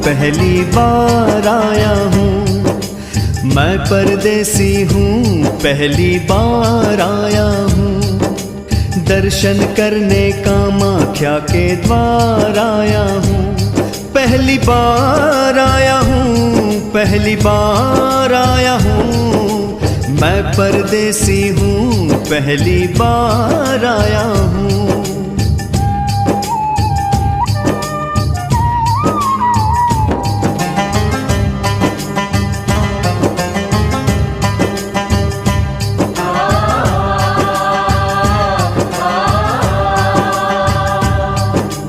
पहली बार आया हूँ। मैं परदेसी हूँ, पहली बार आया हूँ। दर्शन करने कामाख्या के द्वार आया हूँ। पहली बार आया हूँ, पहली बार आया हूँ। मैं परदेसी हूँ, पहली बार आया हूँ।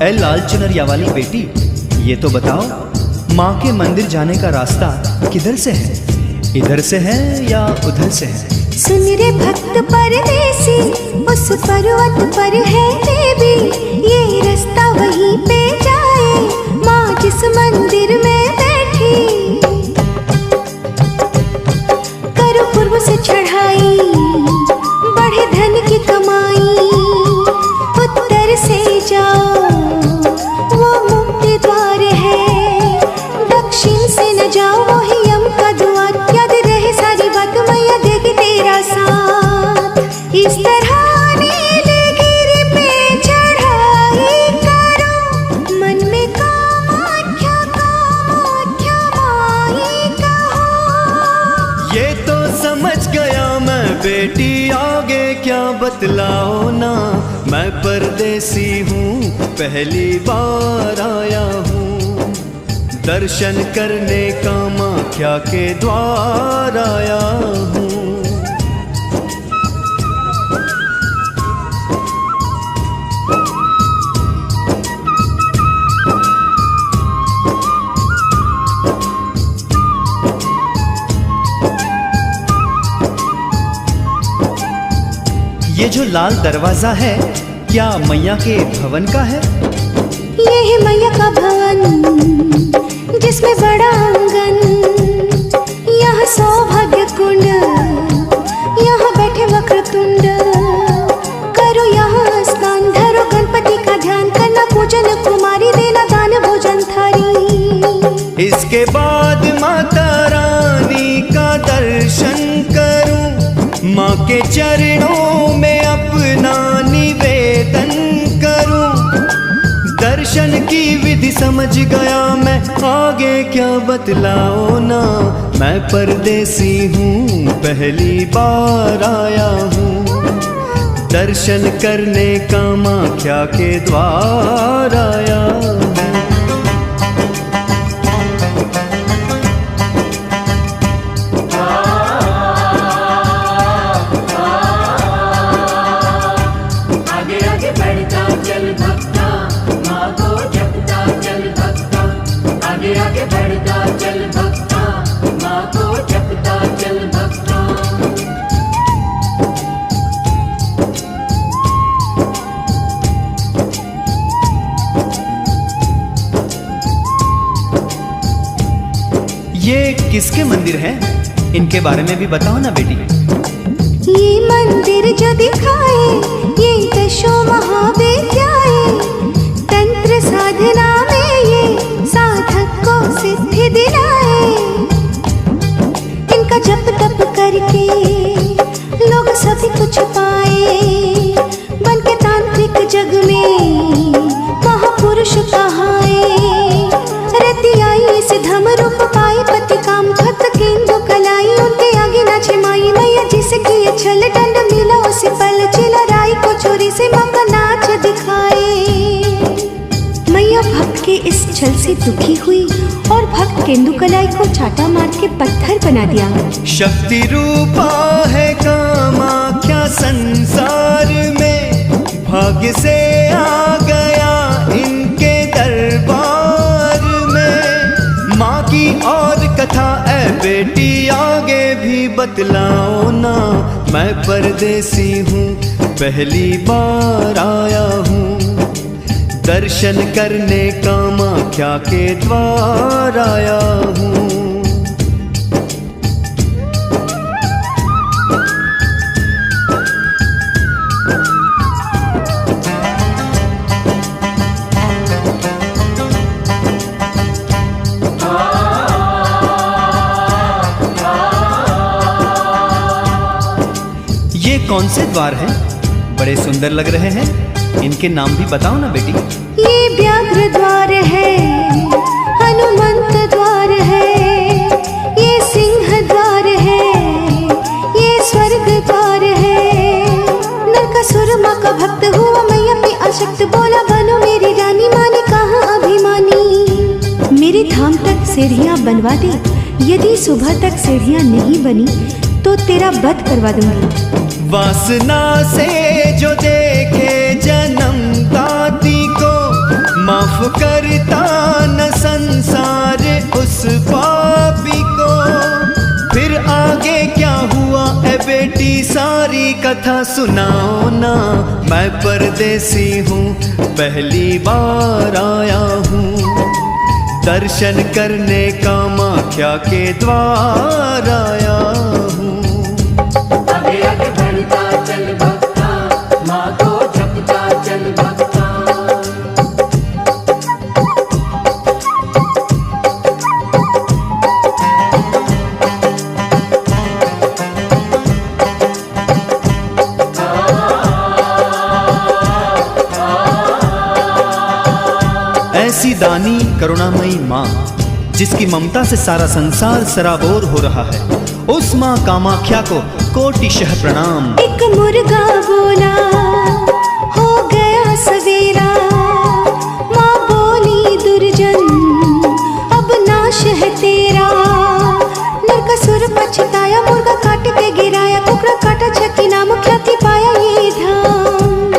ऐ लाल चुनरिया वाली बेटी, ये तो बताओ, माँ के मंदिर जाने का रास्ता किधर से है? इधर से है या उधर से है? सुन रे भक्त परदेसी, उस पर्वत पर है देवी, ये रास्ता वहीं पे जाए, माँ जिस मंदिर में बैठी। करो पूर्व से चढ़ाई, बढ़े धन की कमाई, उत्तर से जाओ वो मुक्ति द्वार है, दक्षिण से न जाओ वो ही यम का द्वार। याद रहे सारी बात, मैया देगी तेरा साथ। इस तरह नीलगिरी पे चढ़ाई करो, मन में कामाख्या कामाख्या माई कहो। ये तो समझ गया मैं बेटी, आगे क्या बतलाओ ना। मैं परदेसी हूँ, पहली बार आया हूँ। दर्शन करने कामाख्या के द्वार आया हूँ। ये जो लाल दरवाजा है, क्या मैया के भवन का है? ये है मैया का भवन, जिसमें बड़ा आंगन, यहाँ सौभाग्य कुंड, यहाँ बैठे वक्रतुंड। करो यहाँ स्नान, धरो गणपति का ध्यान, करना पूजन कुमारी, देना दान भोजन थारी। इसके बाद माता रानी का दर्शन करूं, माँ के चरणों में अपना निवेदन करूं। दर्शन की विधि समझ गया मैं, आगे क्या बतलाओ ना। मैं परदेसी हूँ, पहली बार आया हूँ। दर्शन करने कामाख्या के द्वार आया हूँ। आगे बढ़ता चल भक्ता, माँ को जपता चल भक्ता। ये किसके मंदिर हैं? इनके बारे में भी बताओ ना बेटी। ये मंदिर जो दिखाए, ये दशो महाविद्याए, तंत्र साधना में ये साधक को सिद्धि दिलाए। इनका जप तप करके लोग सभी कुछ पाए, बन के तांत्रिक जग में महापुरुष कहाए। रति आई इस धम रूप पाए, पति काम भक्त केंदु कलाई, उनके आगे नाचे माई मैया जिसे किए छल दंड मिला उसे पल, चिला राई को चोरी से माँ का नाच दिखाए। मैया भक्त के इस छल से दुखी हुई और भक्त केंदु कलाई को चाटा मार के पत्थर बना दिया। शक्ति रूपा है कामाख्या संसार में, भाग्य से आ गया इनके दरबार में। माँ की और कथा ऐ बेटी, आगे भी बतलाओ ना। मैं परदेसी हूँ, पहली बार आया हूँ। दर्शन करने कामाख्या के द्वार आया हूँ। से द्वार हैं? बड़े सुंदर लग रहे हैं। इनके नाम भी बताओ ना बेटी। ये व्याघ्र द्वार है, हनुमंत द्वार है, ये सिंह द्वार है, ये स्वर्ग द्वार है। नरकासुर माँ का भक्त हुआ, मैया पे आसक्त, बोला बनो मेरी रानी। माँ ने कहा अभिमानी, मेरे धाम तक सीढ़ियाँ बनवा दे। यदि सुबह तक सीढ़ियाँ नहीं बनी तो तेरा वध करवा दूंगी। वासना से जो देखे जन्म दाती को, माफ करता न संसार उस पापी को। फिर आगे क्या हुआ ए बेटी, सारी कथा सुनाओ ना। मैं परदेसी हूँ, पहली बार आया हूँ, दर्शन करने कामाख्या के द्वार आया हूँ। आगे आगे बढ़ता चल भक्ता, माँ को जपता चल भक्ता। ऐसी दानी करुणामयी माँ, जिसकी ममता से सारा संसार सराबोर हो रहा है, उस माँ कामाख्या को कोटिशः प्रणाम। एक मुर्गा बोला, हो गया सवेरा। माँ बोली दुर्जन, अब नाश है तेरा। नरकासुर पछताया, मुर्गा काट के गिराया, कुकड़ा काटा छकी नाम ख्याति पाया ये धाम।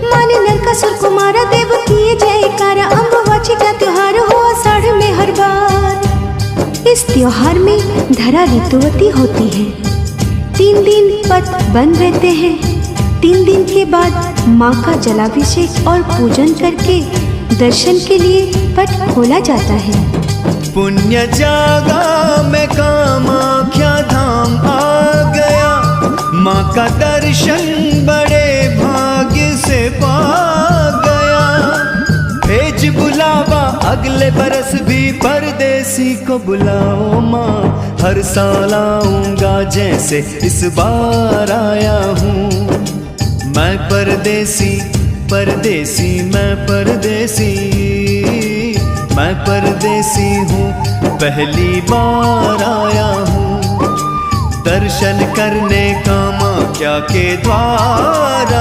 माँ ने नरकासुर को मारा, देव किए जयकारा। अम्बुबाची का त्योहार हो आषाढ़ में हर बार। इस त्योहार में धरा ऋतुवती होती है। 3 दिन पट बंद रहते हैं। 3 दिन के बाद माँ का जलाभिषेक और पूजन करके दर्शन के लिए पट खोला जाता है। पुण्य जागा मैं कामाख्या धाम आ गया, माँ का दर्शन बड़े भाग्य से पा गया। भेज बुलावा अगले बरस भी परदेसी को बुलाओ माँ, हर साल आऊंगा जैसे इस बार आया हूँ। मैं परदेसी परदेसी मैं परदेसी, मैं परदेसी हूँ, पहली बार आया हूँ, दर्शन करने कामाख्या के द्वार